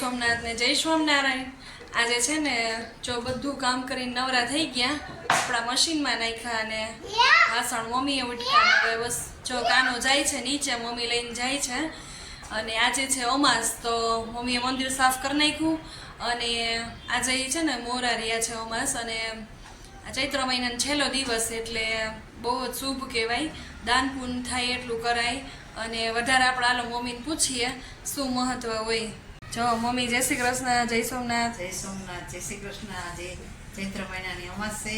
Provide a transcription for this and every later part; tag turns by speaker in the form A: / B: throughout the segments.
A: સોમનાથ ને જય સ્વામિનારાયણ। આજે છે ને જો બધું કામ કરીને નવરા થઈ ગયા, આપણા મશીનમાં નાખ્યા અને વાસણ મમ્મીએ ઉટકા। બસ જો કાનો જાય છે નીચે, મમ્મી લઈને જાય છે અને આજે છે અમાસ, તો મમ્મીએ મંદિર સાફ કરી નાખ્યું અને આજે છે ને મોરારિયા છે અમાસ અને આ ચૈત્ર મહિનાનો છેલ્લો દિવસ એટલે બહુ જ શુભ કહેવાય, દાન પુણ્ય થાય એટલું કરાય અને વધારે આપણે આલો મમ્મીને પૂછીએ શું મહત્વ હોય। જો મમ્મી જય શ્રી કૃષ્ણ, જય સોમનાથ।
B: જય સોમનાથ, જય શ્રી કૃષ્ણ। આજે ચૈત્ર મહિનાની અમાસ છે,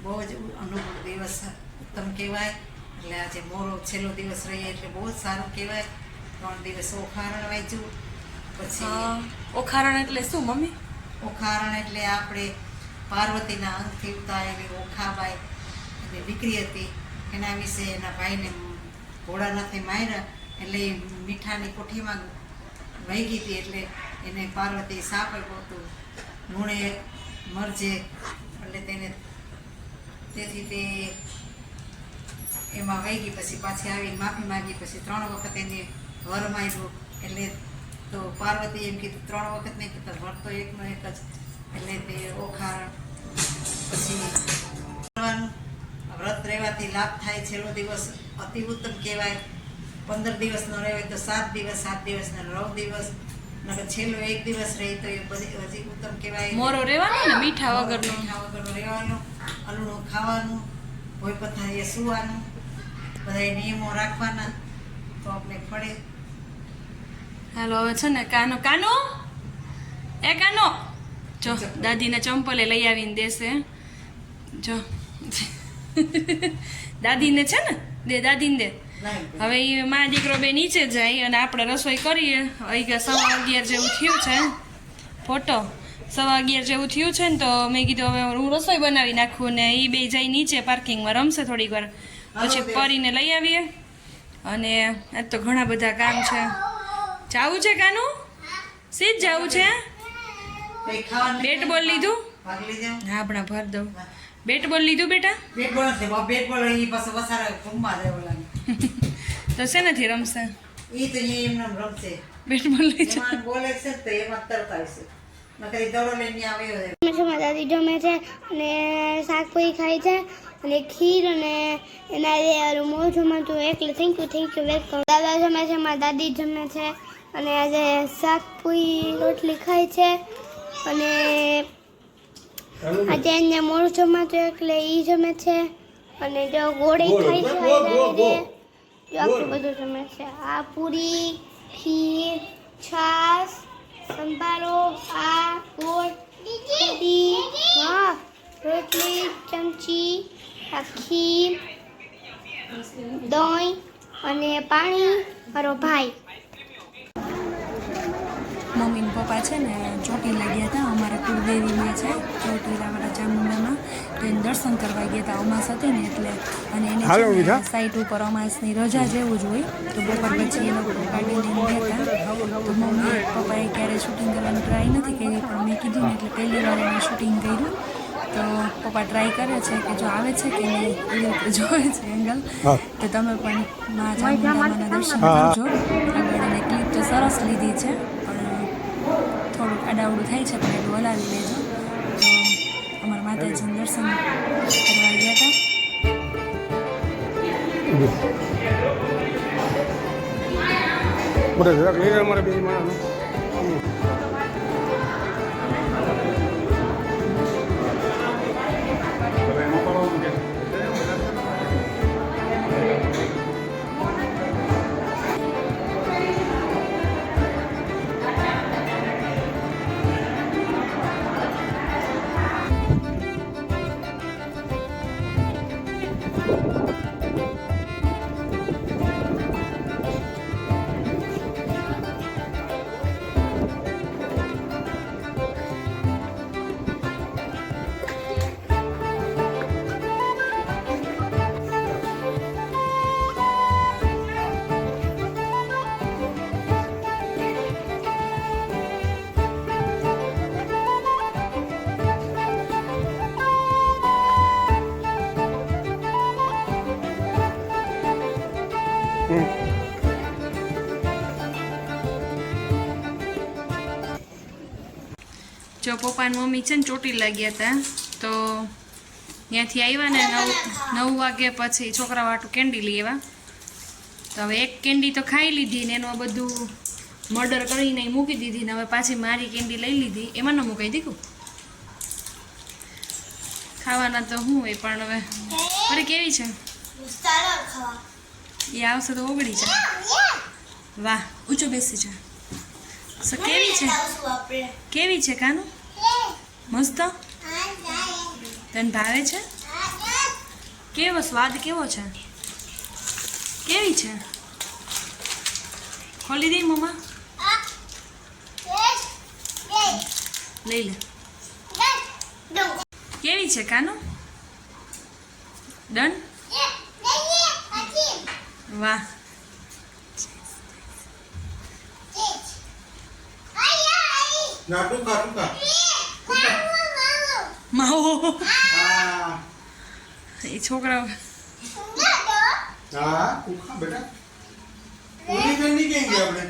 B: બહુ જ અનુકૂળ દિવસ ઉત્તમ કહેવાય। એટલે આજે મોરો છેલ્લો દિવસ રહીએ એટલે બહુ જ સારું કહેવાય। 3 દિવસ ઓખારણ વાંચ્યું, પછી
A: ઓખારણ એટલે શું મમ્મી?
B: ઓખારણ એટલે આપણે પાર્વતીના અંગથી ઉતારેલી ઓખાબાઈ એની દીકરી હતી, એના વિશે એના ભાઈને ભોળાનાથે માર્યા એટલે એ મીઠાની કોઠીમાં વહી ગઈ હતી, એટલે એને પાર્વતી સાપ આપ્યો હતો, નુણે મરજે, એટલે તેથી તે એમાં વહી ગઈ। પછી પાછી આવીને માફી માગી, પછી 3 વખત એને વર માંગ્યું, એટલે તો પાર્વતી એમ કીધું 3 વખત નહીં કીધું, વર તો એકનો એક જ, એટલે તે ઓખારણ પછી વ્રત રહેવાથી લાભ થાય। છેલ્લો દિવસ અતિ ઉત્તમ કહેવાય। 15 દિવસનો રહેવાય તો 7 દિવસ, 7 દિવસના 9 દિવસ, નકર છેલ્લો 1 દિવસ રહે તો એ બધી હજી ઉત્તમ કહેવાય।
A: મોરો રહેવાનો ને મીઠા વગરનો
B: રહેવાનું, અલૂણું ખાવાનું, ભોય પથારીએ સૂવાનું, બધા નિયમો રાખવાના તો આપણે ફળે।
A: હાલો હવે છે ને કાનો કાનો એ કાનો જો દાદીને ચંપલે લઈ આવીને દેશે। જો દાદીને છે ને દે, દાદીને દે। હવે એ મા દીકરો બે નીચે જાય અને આપણે રસોઈ કરીએ। 11:15 જેવું થયું છે, ફોટો 11:15 જેવું થયું છે ને, તો મેં કીધું હવે હું રસોઈ બનાવી નાખું ને એ બે જાય નીચે પાર્કિંગમાં રમશે થોડીક વાર, પછી પરીને લઈ આવીએ। અને આજ તો ઘણા બધા કામ છે। જાવું છે કાનું? સીધ જાવું છે? બેટ બોલ લીધું? હા હમણાં ભર દઉં। બેટ બોલ લીધું બેટા?
B: બેટ બોલ નથી, બેટ બોલ એ પાછો વસારે ઘૂમવા જાય ઓલા
A: તો શેનાથી રમશે?
B: એ તો એમને રમશે,
A: બેટ બોલ લઈ જા।
B: એમાં બોલે છે તો એમાં તરત આવશે, નકર એ દડો લઈને આવ્યો છે।
C: દાદી જમે છે અને શાક પૂરી ખાય છે અને ખીર, અને એના મોઢુંમાં તો એટલે થેન્ક યુ વેલકમ। દાદા જમે છે, મારા દાદી જમે છે અને આજે શાક પૂરી રોટલી ખાય છે અને આજે એને મોઢું જમાતું એટલે એ જમે છે અને જો ગોળી ખાય છે, જો આટલું બધું જમે છે। આ પૂરી, ખીર, છાશ, સંભારો, આ ગોળ, પૂરી, હા રોટલી, ચમચી, આ ખીર, દહીં અને પાણી, મારો ભાઈ।
A: મમ્મી ને પપ્પા છે ને ચોટીલા ગયા હતા, અમારા કુળદેવીમાં છે ચોટીલાવાળા ચામુંડામાં, તો એને દર્શન કરવા ગયા હતા અમાસ હતી ને એટલે, અને એને સાઈટ ઉપર અમાસની રજા જેવું જ હોય, તો બપોર પછી એ લોકો ગાડી લઈને ગયા હતા। તો મમ્મી પપ્પાએ ક્યારેય શૂટિંગ કરવાની ટ્રાય નથી કરી, પણ મેં કીધું ને એટલે પહેલી વાર એને શૂટિંગ કર્યું। તો પપ્પા ટ્રાય કરે છે કે જો આવે છે કે નહીં એ રીતે જોવે છે એંગલ, તો તમે પણ મા ચામુંડામાના દર્શન કરજો। આગળ એને ક્લિપ તો સરસ લીધી છે, થોડુંક આડાવડું થાય છે પણ એટલું હલાવી લેજો। તો અમારા માતાજીનું દર્શન કરવા ગયા હતા। જો પપ્પા ને મમ્મી છે ને ચોટીલા ગયા હતા તો ત્યાંથી આવ્યા ને 9 વાગે પછી છોકરા વાટું કેન્ડી લઈ આવ્યા. તો હવે એક કેન્ડી તો ખાઈ લીધી ને એનું આ બધું મર્ડર કરીને ઈ મૂકી દીધી ને હવે પાછી મારી કેન્ડી લઈ લીધી. એમાં ન મુકાઈ દીધું ખાવાના તો હું એ પણ હવે અરે કેવી છે એ આવશે તો ઓગળી છે. વાહ ઊંચો બેસી છે. કેવી છે કેવી છે કાનું મસ્ત તને ભાવે છે કેવો સ્વાદ કેવો છે કેવી છે ખોલી દઈ મમ્મા લઈ લે કેવી છે કાનું ડન વાહ
D: ના ટૂંકા
A: માવો
D: હા
A: એ છોકરાઓ
D: હા ટૂંકા બેટા ઓલી કેન્ડી ક્યાં ગઈ આપણે